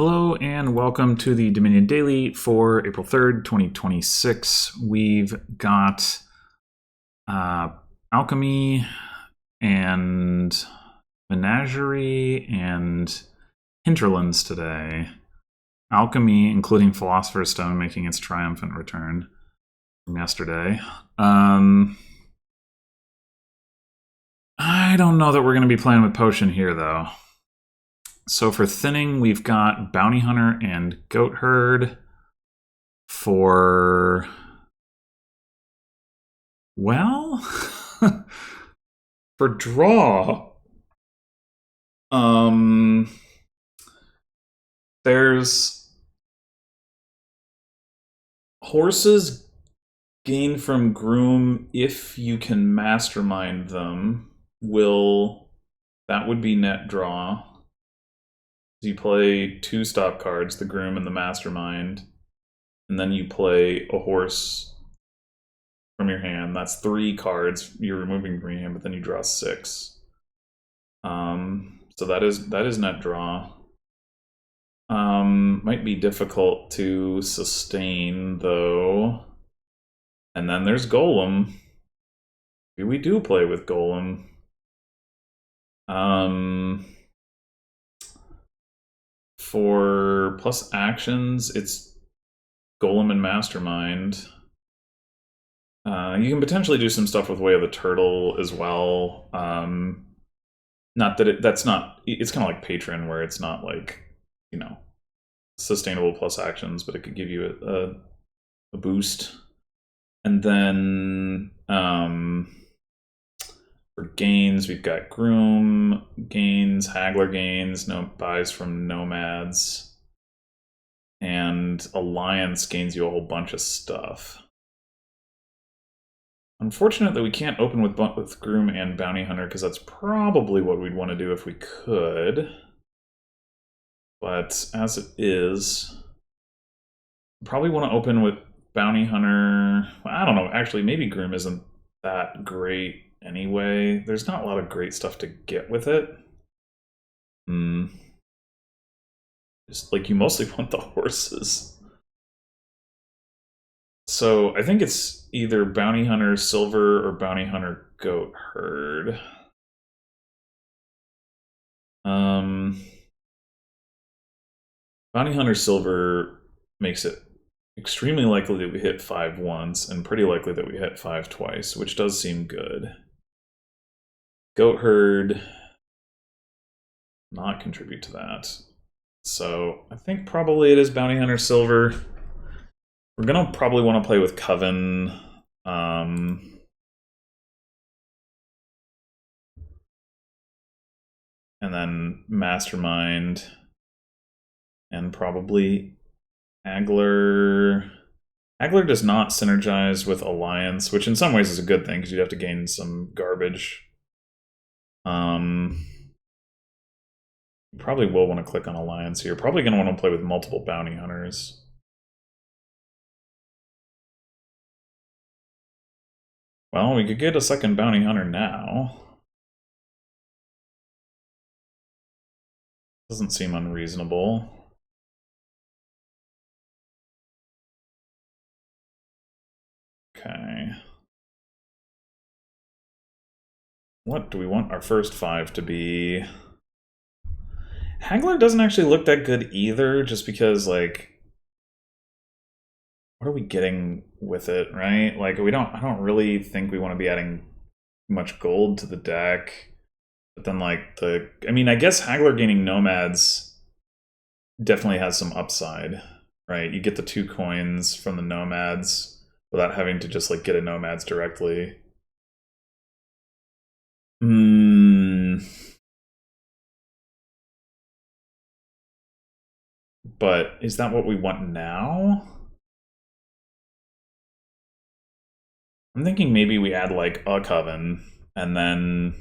Hello and welcome to the Dominion Daily for April 3rd, 2026. We've got Alchemy and Menagerie and Hinterlands today. Alchemy, including Philosopher's Stone, making its triumphant return from yesterday. I don't know that we're going to be playing with Potion here, though. So for thinning, we've got Bounty Hunter and Goat Herd. For, well, for draw, there's horses gain from Groom if you can mastermind them. That would be net draw. You play two stop cards, the Groom and the Mastermind, and then you play a horse from your hand. That's 3 cards. You're removing from your hand, but then you draw 6. So that is net draw. Might be difficult to sustain though. And then there's Golem. Maybe we do play with Golem. For plus actions, it's Golem and Mastermind. You can potentially do some stuff with Way of the Turtle as well. Not that it's kind of like Patron, where it's not like, sustainable plus actions, but it could give you a boost. And then for gains, we've got Groom gains, Haggler gains, buys from Nomads, and Alliance gains you a whole bunch of stuff. Unfortunate that we can't open with Groom and Bounty Hunter, because that's probably what we'd want to do if we could. But as it is, probably want to open with Bounty Hunter. I don't know, actually, maybe Groom isn't that great anyway. There's not a lot of great stuff to get with it. Just like, you mostly want the horses. So I think it's either Bounty Hunter Silver or Bounty Hunter Goat Herd. Bounty Hunter Silver makes it extremely likely that we hit 5 once, and pretty likely that we hit 5 twice, which does seem good. Goat Herd not contribute to that. So I think probably it is Bounty Hunter Silver. We're gonna probably want to play with Coven. And then Mastermind. And probably Haggler. Haggler does not synergize with Alliance, which in some ways is a good thing, because you'd have to gain some garbage. You probably will want to click on Alliance here. Probably going to want to play with multiple Bounty Hunters. Well, we could get a second Bounty Hunter now. Doesn't seem unreasonable. Okay. What do we want our first 5 to be? Haggler doesn't actually look that good either, just because, like, what are we getting with it, right? Like, I don't really think we want to be adding much gold to the deck. But then, like, I guess Haggler gaining Nomads definitely has some upside, right? You get the 2 coins from the Nomads without having to just, like, get a Nomads directly. But is that what we want now? I'm thinking maybe we add, like, a Coven, and then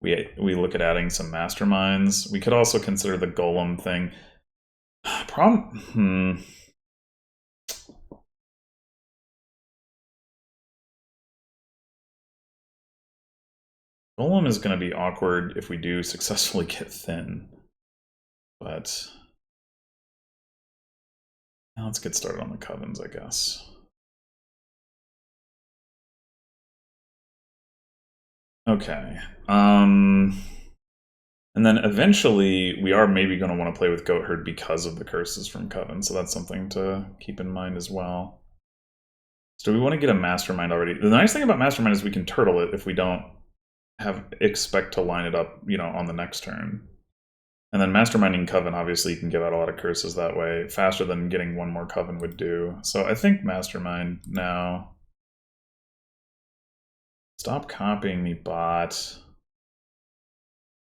we look at adding some Masterminds. We could also consider the Golem thing. Golem is going to be awkward if we do successfully get thin. But Now let's get started on the covens, I guess. Okay. And then eventually we are maybe going to want to play with Goat Herd because of the curses from Coven, so that's something to keep in mind as well. So do we want to get a Mastermind already? The nice thing about Mastermind is we can turtle it if we don't expect to line it up, on the next turn. And then Masterminding Coven, obviously, you can give out a lot of curses that way, faster than getting one more Coven would do. So I think Mastermind now. Stop copying me, bot.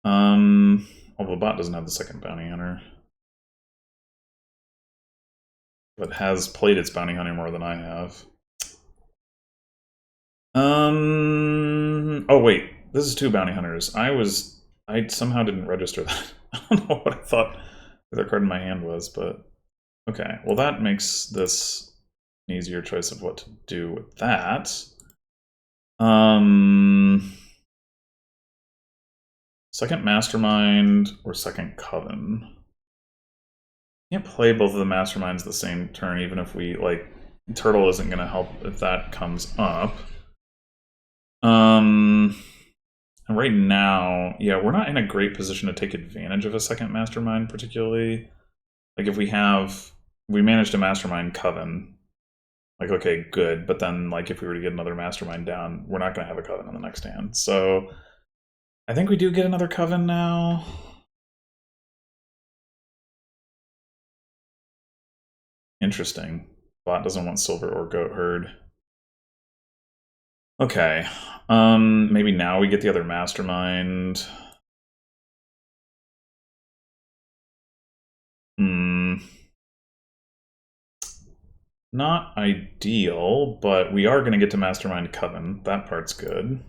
Although the bot doesn't have the second Bounty Hunter. But has played its Bounty Hunter more than I have. Oh wait, this is two Bounty Hunters. I somehow didn't register that. I don't know what I thought the other card in my hand was, but okay. Well, that makes this an easier choice of what to do with that. Second Mastermind or second Coven. Can't play both of the Masterminds the same turn, even if we, Turtle isn't going to help if that comes up. And right now, yeah, we're not in a great position to take advantage of a second Mastermind, particularly. Like, if we managed to Mastermind Coven, okay, good, but then, if we were to get another Mastermind down, we're not going to have a Coven on the next hand. So, I think we do get another Coven now. Interesting. Bot doesn't want Silver or Goat Herd. Okay. Maybe now we get the other Mastermind. Not ideal, but we are going to get to Mastermind Coven. That part's good.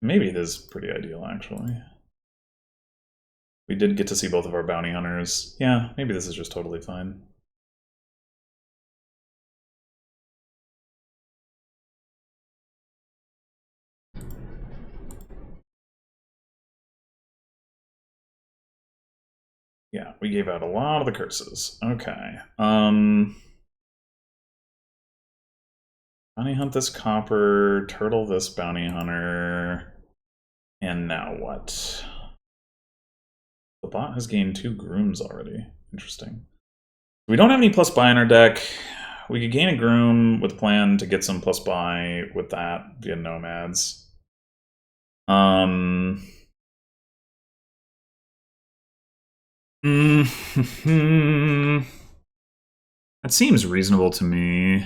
Maybe it is pretty ideal, actually. We did get to see both of our Bounty Hunters. Yeah, maybe this is just totally fine. Yeah, we gave out a lot of the curses. Okay. Bounty hunt this copper, turtle this bounty hunter, and now what? The bot has gained 2 grooms already. Interesting. We don't have any plus buy in our deck. We could gain a groom with plan to get some plus buy with that via nomads. That seems reasonable to me.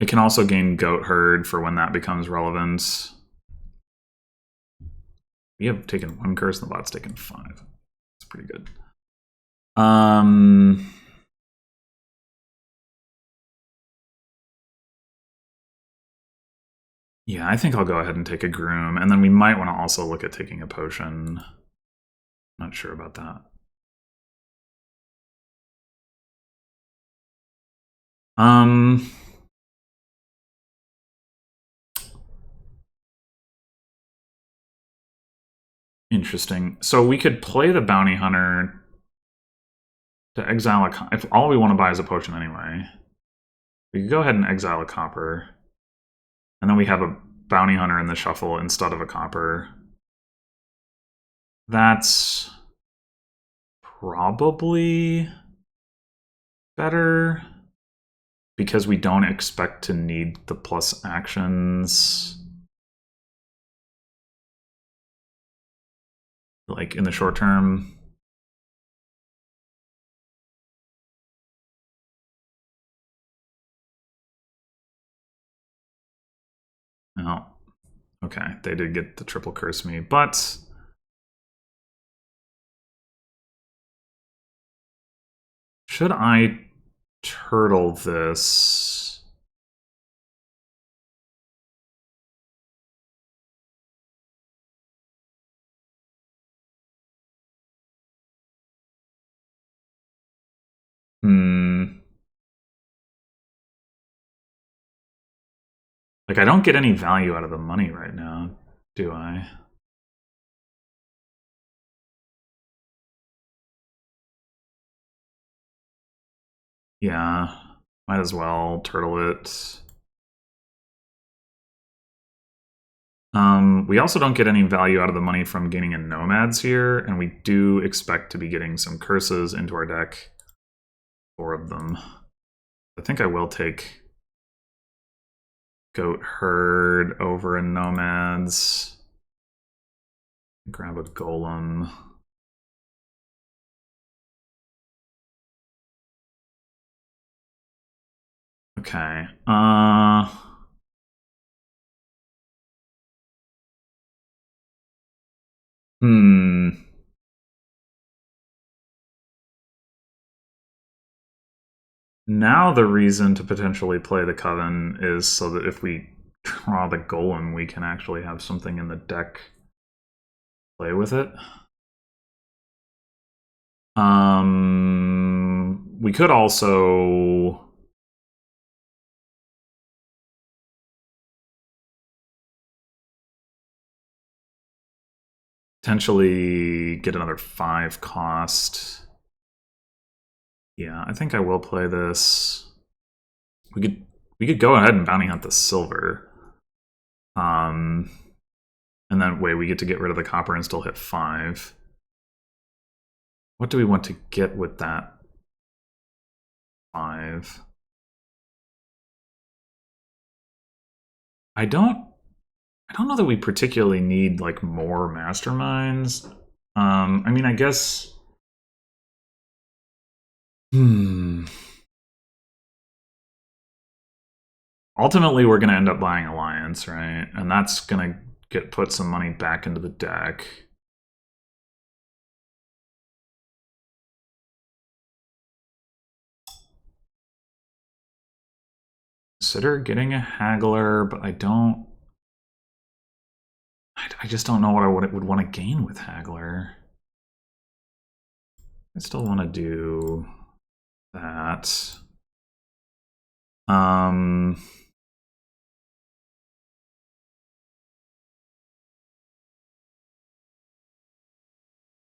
It can also gain Goat Herd for when that becomes relevant. We have taken 1 curse and the bot's taken 5. That's pretty good. Yeah, I think I'll go ahead and take a groom, and then we might want to also look at taking a potion. Not sure about that. Interesting. So we could play the Bounty Hunter to exile a... If all we want to buy is a potion anyway, we could go ahead and exile a copper. And then we have a Bounty Hunter in the shuffle instead of a copper. That's probably better because we don't expect to need the plus actions in the short term. Oh, okay, they did get the triple curse me, but should I turtle this? I don't get any value out of the money right now, do I? Yeah, might as well turtle it. We also don't get any value out of the money from gaining in nomads here, and we do expect to be getting some curses into our deck. 4 of them. I think I will take Goat Herd over a Nomads. Grab a Golem. Okay. Now the reason to potentially play the Coven is so that if we draw the Golem, we can actually have something in the deck play with it. We could also potentially get another 5 cost. Yeah, I think I will play this. We could go ahead and bounty hunt the silver. And then wait, we get to get rid of the copper and still hit 5. What do we want to get with that 5? I don't know that we particularly need like more masterminds. I mean, I guess. Ultimately, we're going to end up buying Alliance, right? And that's going to put some money back into the deck. Consider getting a Haggler, but I don't. I just don't know what I would want to gain with Haggler. I still want to do that.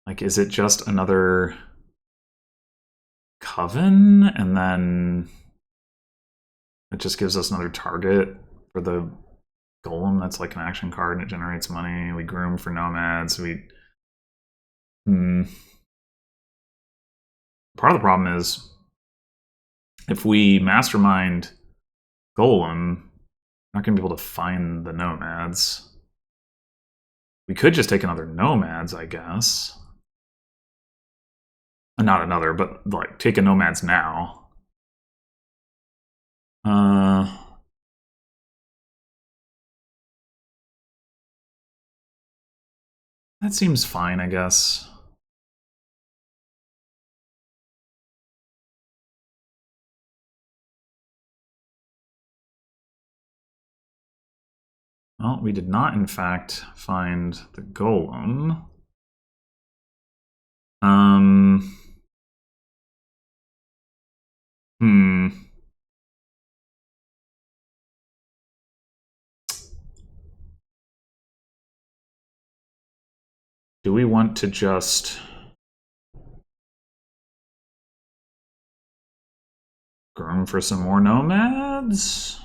Like, is it just another Coven, and then it just gives us another target for the Golem that's like an action card and it generates money. We groom for nomads. Part of the problem is if we mastermind Golem, we're not going to be able to find the nomads. We could just take another nomads, I guess. Not another, but like take a nomads now. That seems fine, I guess. Well, we did not, in fact, find the Golem. Do we want to just groom for some more nomads?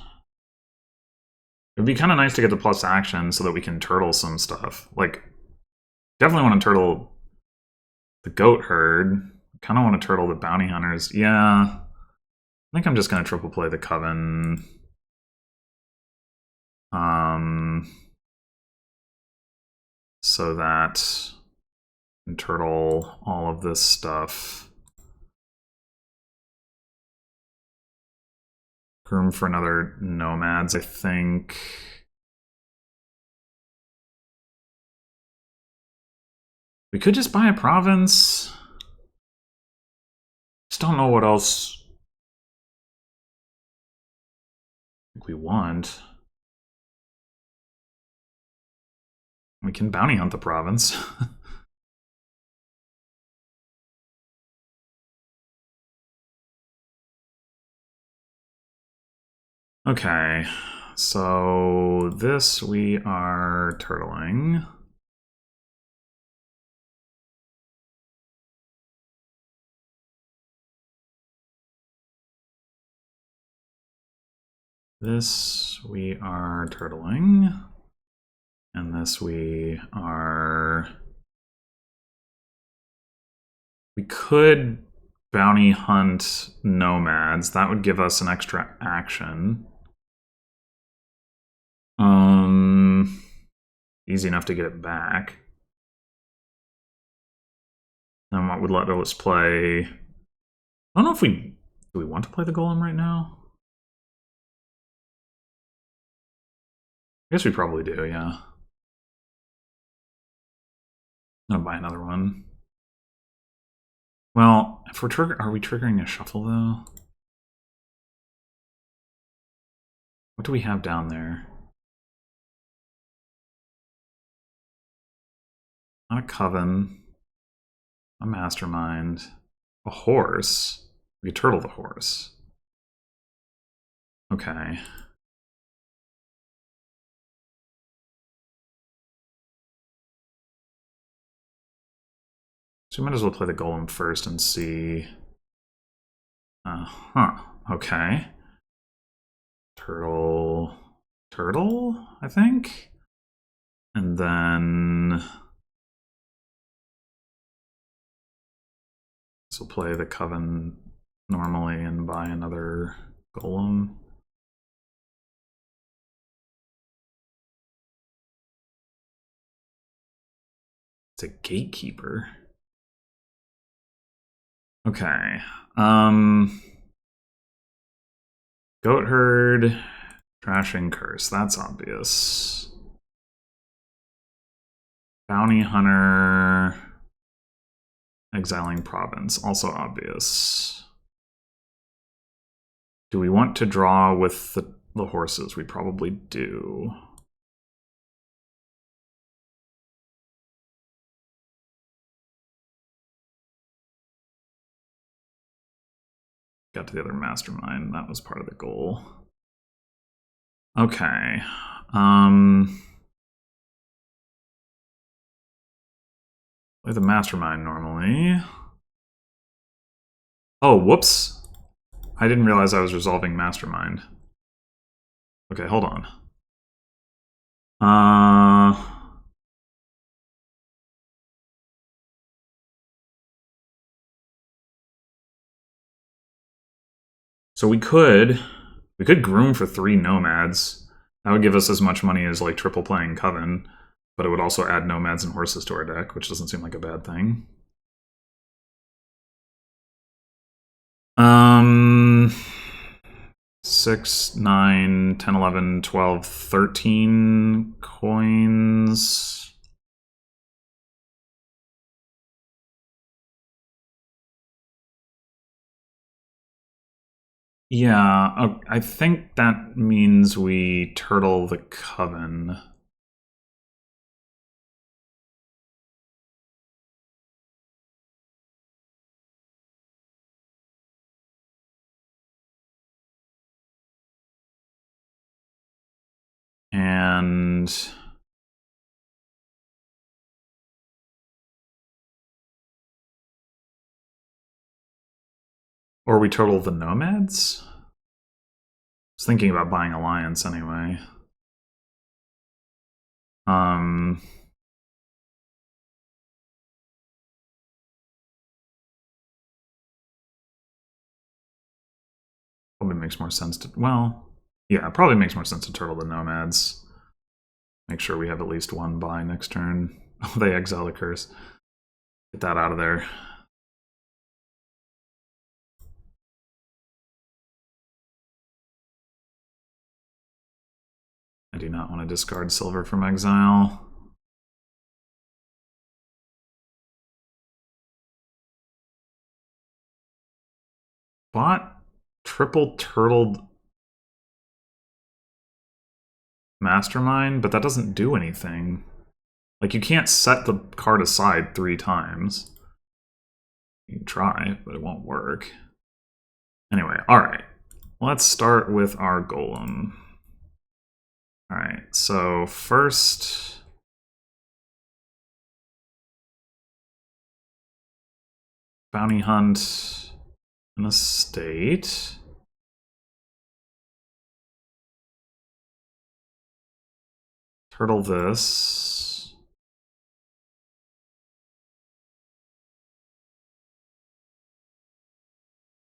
It'd be kind of nice to get the plus action so that we can turtle some stuff. Like, definitely want to turtle the goat herd. Kind of want to turtle the bounty hunters. Yeah. I think I'm just going to triple play the Coven. So that I can turtle all of this stuff. Groom for another nomads, I think. We could just buy a province. Just don't know what else we want. We can bounty hunt the province. Okay, so this we are turtling. This we are turtling. And this we are... We could bounty hunt nomads. That would give us an extra action. Easy enough to get it back. And what would let us play... I don't know if we... Do we want to play the golem right now? I guess we probably do, yeah. I'll buy another one. Well, if we're are we triggering a shuffle though? What do we have down there? Not a coven. A mastermind. A horse. We could turtle the horse. Okay. So we might as well play the golem first and see. Okay. Turtle, I think? And then... So play the coven normally and buy another golem. It's a gatekeeper. Okay. Goat herd, trashing curse. That's obvious. Bounty hunter, exiling province. Also obvious. Do we want to draw with the horses? We probably do. Got to the other mastermind. That was part of the goal. Okay. Play the mastermind normally. Oh, whoops. I didn't realize I was resolving mastermind. Okay, hold on. So we could groom for 3 nomads. That would give us as much money as like triple playing Coven, but it would also add nomads and horses to our deck, which doesn't seem like a bad thing. 6, 9, 10, 11, 12, 13 coins. Yeah, I think that means we turtle the Coven. And... Or we turtle the nomads? I was thinking about buying Alliance anyway. Probably makes more sense to... Well, yeah, it probably makes more sense to turtle the nomads. Make sure we have at least one buy next turn. Oh, they exile the curse. Get that out of there. I do not want to discard silver from exile. Bought triple turtled mastermind, but that doesn't do anything. Like, you can't set the card aside 3 times. You can try, but it won't work. Anyway, alright. Let's start with our golem. Alright, so first... Bounty hunt an estate. Turtle this.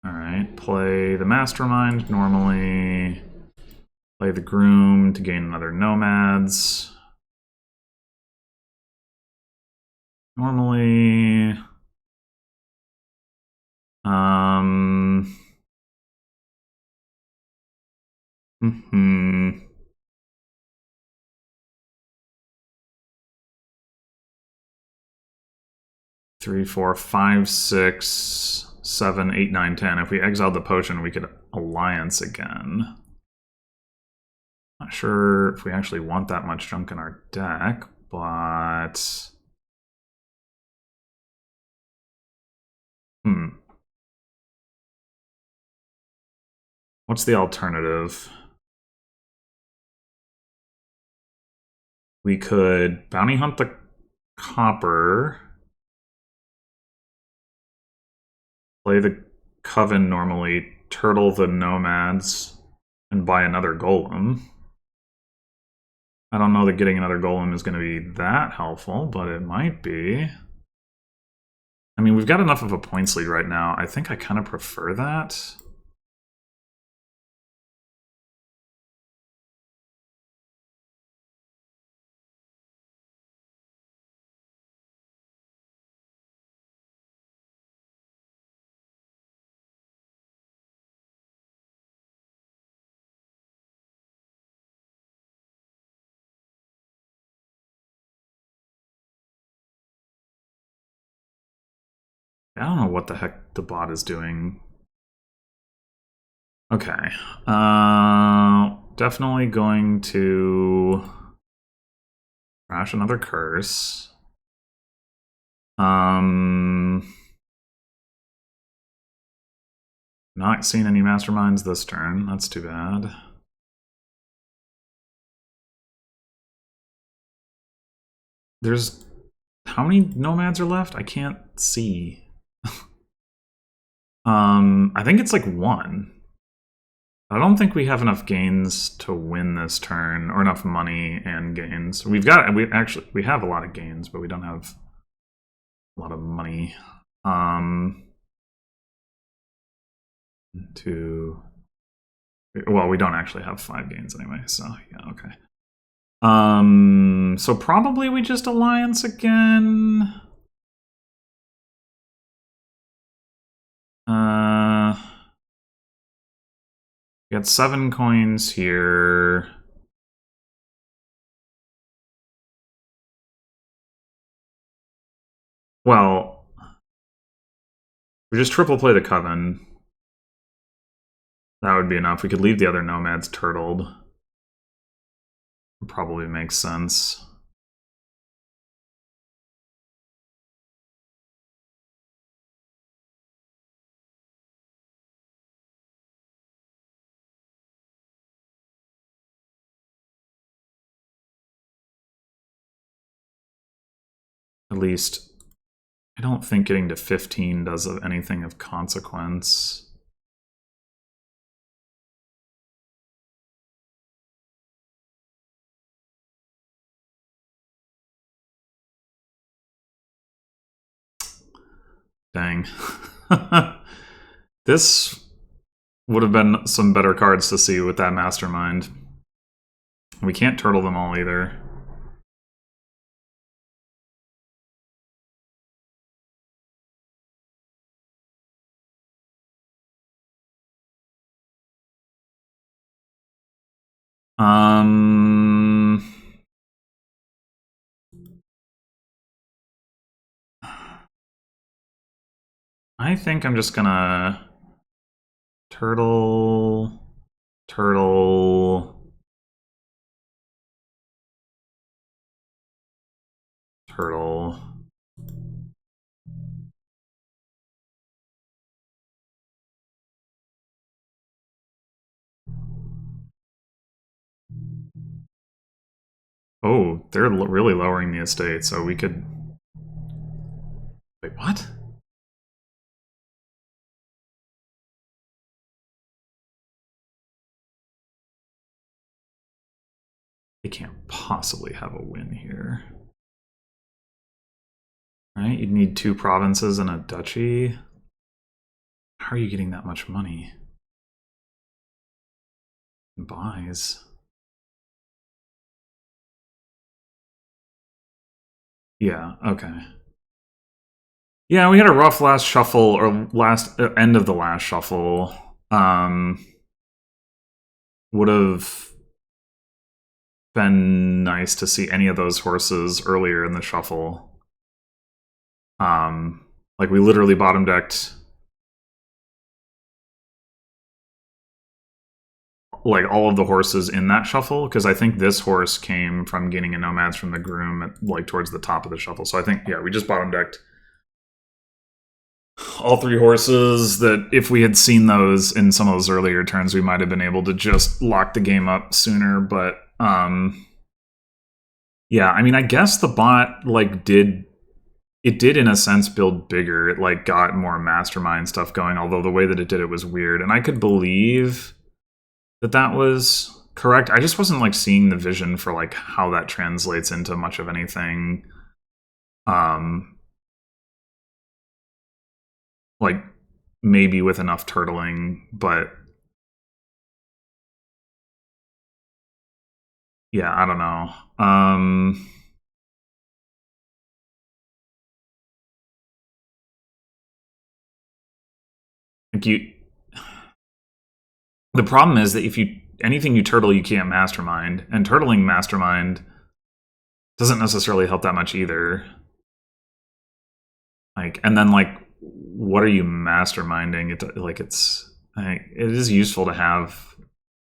Alright, play the Mastermind normally. Play the Groom to gain another Nomads. Normally... Mm-hmm. 3, 4, 5, 6, 7, 8, 9, 10. If we exiled the potion, we could alliance again. Not sure if we actually want that much junk in our deck, but... What's the alternative? We could bounty hunt the copper, play the coven normally, turtle the nomads, and buy another golem. I don't know that getting another golem is going to be that helpful, but it might be. I mean, we've got enough of a points lead right now. I think I kind of prefer that. I don't know what the heck the bot is doing. Okay. Definitely going to crash another curse. Not seeing any masterminds this turn. That's too bad. There's... How many nomads are left? I can't see. I think it's like 1. I don't think we have enough gains to win this turn, or enough money and gains. We have a lot of gains, but we don't have a lot of money. Well, we don't actually have 5 gains anyway, so yeah, okay. So probably we just alliance again. We got 7 coins here. Well, we just triple play the Coven. That would be enough. We could leave the other nomads turtled. Probably makes sense. At least, I don't think getting to 15 does anything of consequence. Dang. This would have been some better cards to see with that Mastermind. We can't turtle them all either. I think I'm just gonna turtle, turtle, turtle. Oh, they're really lowering the estate, so we could... Wait, what? They can't possibly have a win here. Right? You'd need 2 provinces and a duchy. How are you getting that much money? Buys. Yeah, okay. Yeah, we had a rough last shuffle, or last end of the last shuffle. Would have been nice to see any of those horses earlier in the shuffle. Like we literally bottom decked like all of the horses in that shuffle, because I think this horse came from gaining a nomads from the groom at, like towards the top of the shuffle. So I think, yeah, we just bottom decked all 3 horses that if we had seen those in some of those earlier turns, we might have been able to just lock the game up sooner. But yeah, I mean, I guess the bot like did in a sense build bigger. It like got more mastermind stuff going, although the way that it did it was weird. And I could believe that was correct. I just wasn't like seeing the vision for like how that translates into much of anything. Like maybe with enough turtling, but yeah, I don't know. Like the problem is that if you anything you turtle, you can't mastermind, and turtling mastermind doesn't necessarily help that much either. Like, and then like, what are you masterminding? It is useful to have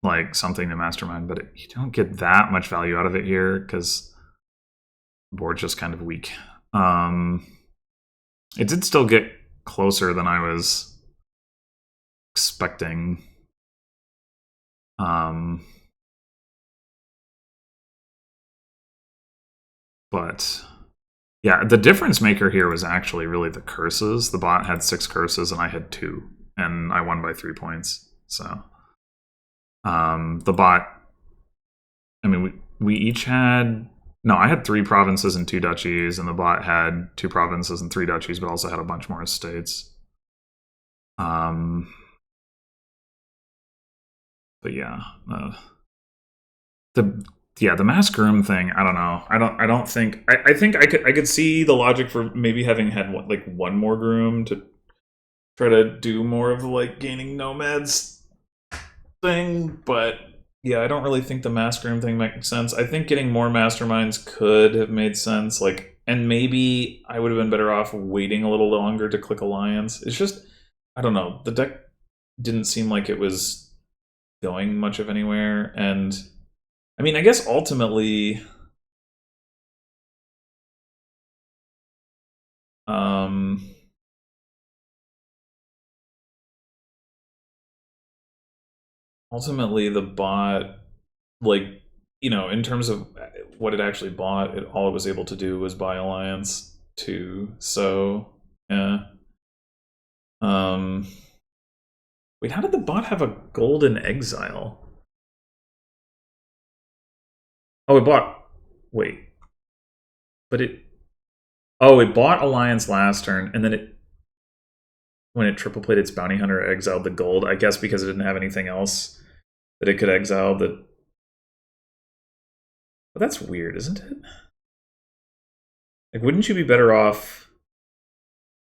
like something to mastermind, but you don't get that much value out of it here because the board's just kind of weak. It did still get closer than I was expecting. But yeah, the difference maker here was actually really the curses. The bot had 6 curses and I had 2, and I won by 3 points. So the bot, I mean, we each had, no, I had 3 provinces and 2 duchies, and the bot had 2 provinces and 3 duchies, but also had a bunch more estates. But yeah, the mass groom thing, I don't know. I don't think I think I could see the logic for maybe having had like one more groom to try to do more of the like gaining nomads thing, but yeah, I don't really think the mass groom thing makes sense. I think getting more masterminds could have made sense, like, and maybe I would have been better off waiting a little longer to click alliance. It's just, I don't know, the deck didn't seem like it was going much of anywhere, and I mean, I guess ultimately, ultimately the bot, like, you know, in terms of what it actually bought, all it was able to do was buy alliance too. So yeah. Wait, how did the bot have a golden exile? Oh, it bought. Wait, but it. Oh, it bought alliance last turn, and then when it triple played its bounty hunter, exiled the gold. I guess because it didn't have anything else that it could exile. But that's weird, isn't it? Like, wouldn't you be better off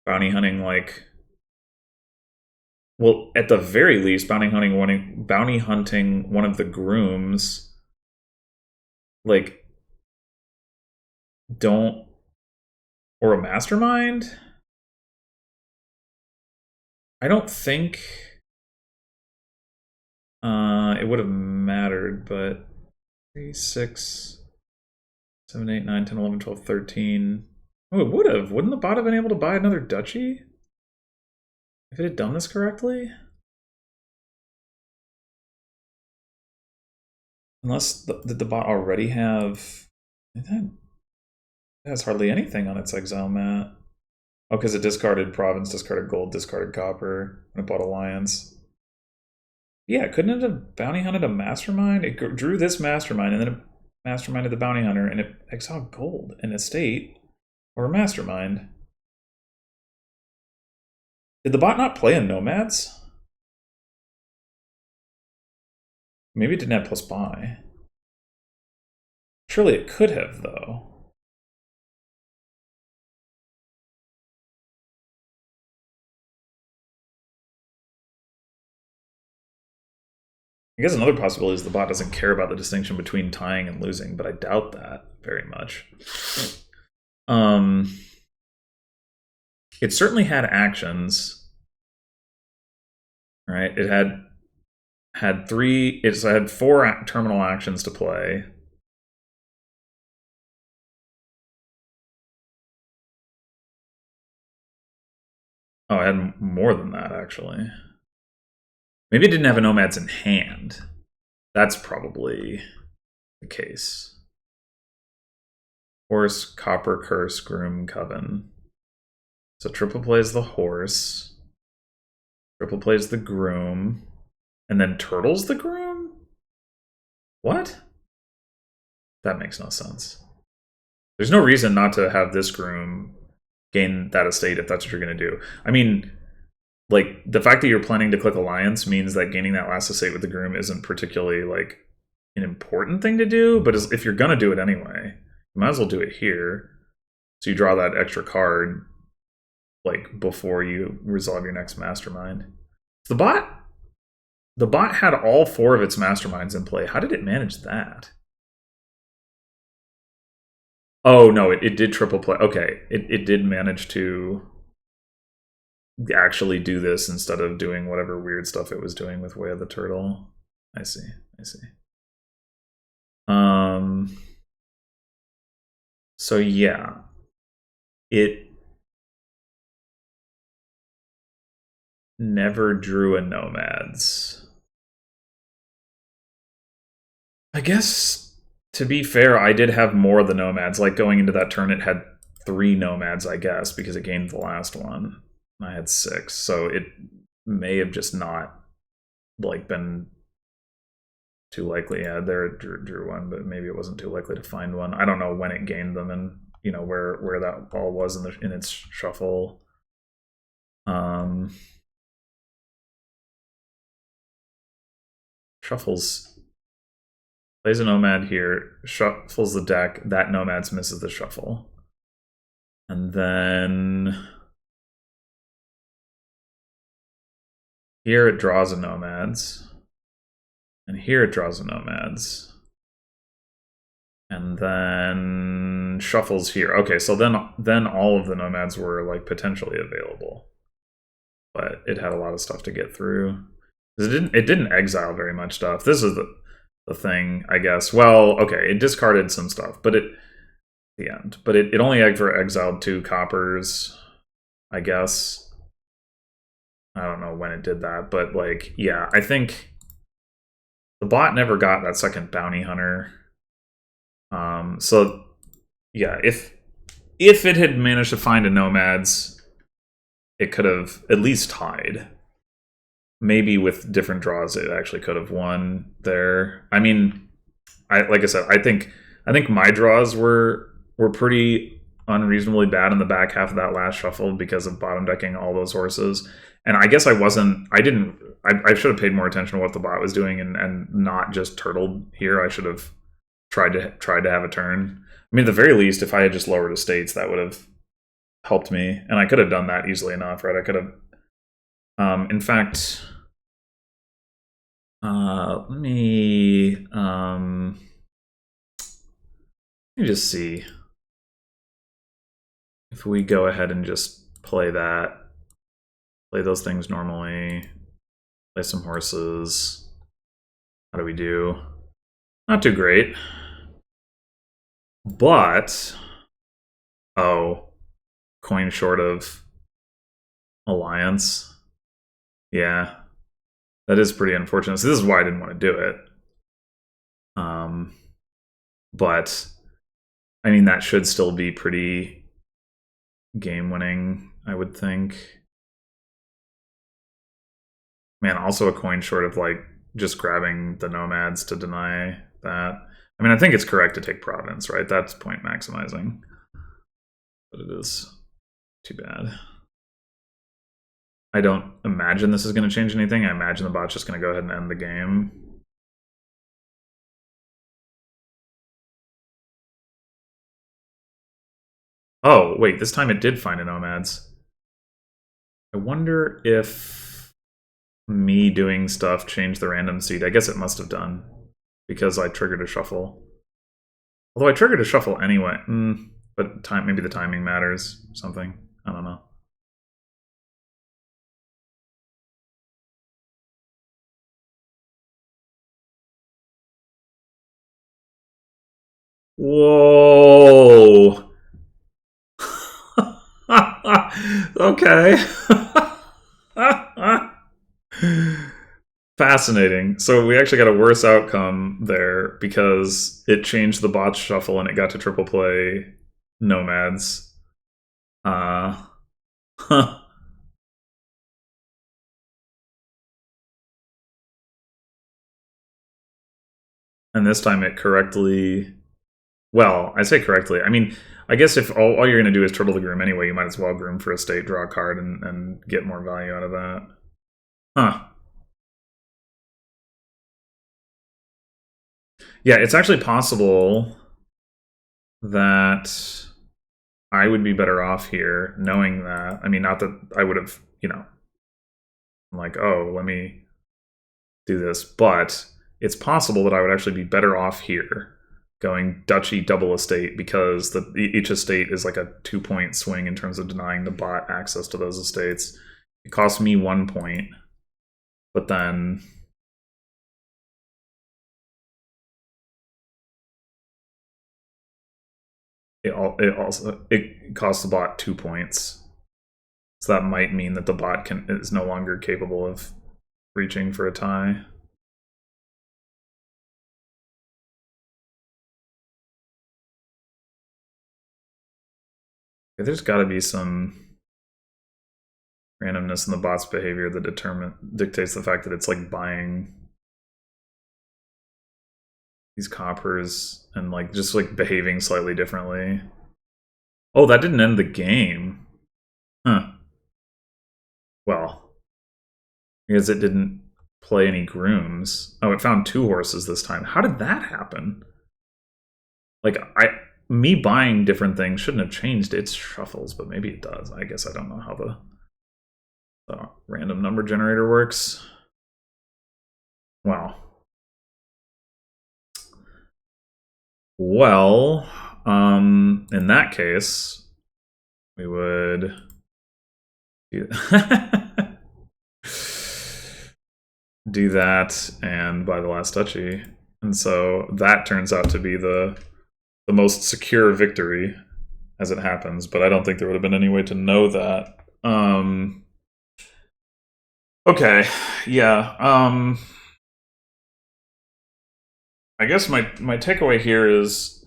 bounty hunting like? Well, at the very least, bounty hunting one of the grooms. Like, don't, or a mastermind. I don't think it would have mattered, but 3, 6, 7, 8, 9, 10, 11, 12, 13. Oh, it would have. Wouldn't the bot have been able to buy another duchy if it had done this correctly? Unless did the bot already have? It has hardly anything on its exile mat. Oh, because it discarded province, discarded gold, discarded copper, and it bought alliance. Yeah, couldn't it have bounty hunted a mastermind? It drew this mastermind, and then masterminded the bounty hunter, and it exiled gold, an estate, or a mastermind. Did the bot not play in nomads? Maybe it didn't have plus buy. Surely it could have, though. I guess another possibility is the bot doesn't care about the distinction between tying and losing, but I doubt that very much. It certainly had actions, right? It had three. It had four terminal actions to play. Oh, I had more than that, actually. Maybe it didn't have a nomads in hand. That's probably the case. Horse, Copper, Curse, Groom, Coven. So triple plays the horse. Triple plays the groom. And then turtles the groom? What? That makes no sense. There's no reason not to have this groom gain that estate if that's what you're going to do. I mean, like, the fact that you're planning to click Alliance means that gaining that last estate with the groom isn't particularly, like, an important thing to do, but if you're going to do it anyway, you might as well do it here. So you draw that extra card, like, before you resolve your next mastermind. The bot had all four of its masterminds in play. How did it manage that? Oh, no, it did triple play. Okay, it did manage to actually do this instead of doing whatever weird stuff it was doing with Way of the Turtle. I see. So yeah. It never drew a nomads. I guess, to be fair, I did have more of the nomads. Like, going into that turn, it had 3 nomads, I guess, because it gained the last one. I had 6, so it may have just not, like, been too likely. Yeah, there it drew one, but maybe it wasn't too likely to find one. I don't know when it gained them and, you know, where that ball was in its shuffle. Shuffles, plays a nomad here, shuffles the deck, that nomads misses the shuffle. And then here it draws a nomads. And here it draws a nomads. And then shuffles here. Okay, so then all of the nomads were, like, potentially available. But it had a lot of stuff to get through. It didn't exile very much stuff. This is the thing, I guess. Well, okay, it discarded some stuff, but the end. But it only exiled 2 coppers, I guess. I don't know when it did that, but, like, yeah, I think the bot never got that second bounty hunter. So yeah, if it had managed to find a nomads, it could have at least tied. Maybe with different draws, it actually could have won there. I mean, like I said, I think my draws were pretty unreasonably bad in the back half of that last shuffle because of bottom decking all those horses. And I guess I should have paid more attention to what the bot was doing and not just turtled here. I should have tried to have a turn. I mean, at the very least, if I had just lowered estates, that would have helped me. And I could have done that easily enough, right? I could have, in fact, let me just see if we go ahead and just play those things normally, play some horses. How do we do? Not too great. But, oh, coin short of Alliance. Yeah, that is pretty unfortunate. So this is why I didn't want to do it. But, I mean, that should still be pretty game-winning, I would think. Man, also a coin short of, like, just grabbing the nomads to deny that. I mean, I think it's correct to take Providence, right? That's point maximizing. But it is too bad. I don't imagine this is going to change anything. I imagine the bot's just going to go ahead and end the game. Oh, wait, this time it did find a nomads. I wonder if me doing stuff changed the random seed. I guess it must have done, because I triggered a shuffle. Although I triggered a shuffle anyway. But maybe the timing matters or something. I don't know. Whoa. Okay. Fascinating. So we actually got a worse outcome there because it changed the bot's shuffle and it got to triple play nomads. Huh. And this time it correctly... Well, I say correctly. I mean, I guess if all you're going to do is turtle the groom anyway, you might as well groom for a state, draw a card, and get more value out of that. Huh. Yeah, it's actually possible that I would be better off here knowing that. I mean, not that I would have, like, oh, let me do this, but it's possible that I would actually be better off here going duchy double estate, because each estate is like a 2-point swing in terms of denying the bot access to those estates. It costs me 1 point, but then it costs the bot 2 points. So that might mean that the bot is no longer capable of reaching for a tie. There's got to be some randomness in the bot's behavior that dictates the fact that it's like buying these coppers and like just like behaving slightly differently. Oh, that didn't end the game. Huh. Well, because it didn't play any grooms. Oh, it found 2 horses this time. How did that happen? Like, me buying different things shouldn't have changed its shuffles, but maybe it does. I guess I don't know how the random number generator works. Wow. Well, in that case, we would do do that and buy the last duchy. And so that turns out to be the most secure victory as it happens, but I don't think there would have been any way to know that. Okay, yeah. I guess my takeaway here is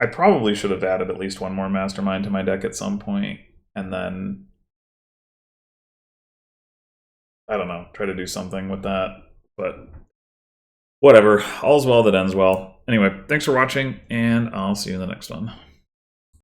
I probably should have added at least one more mastermind to my deck at some point, and then I don't know, try to do something with that. But whatever, all's well that ends well. Anyway, thanks for watching, and I'll see you in the next one.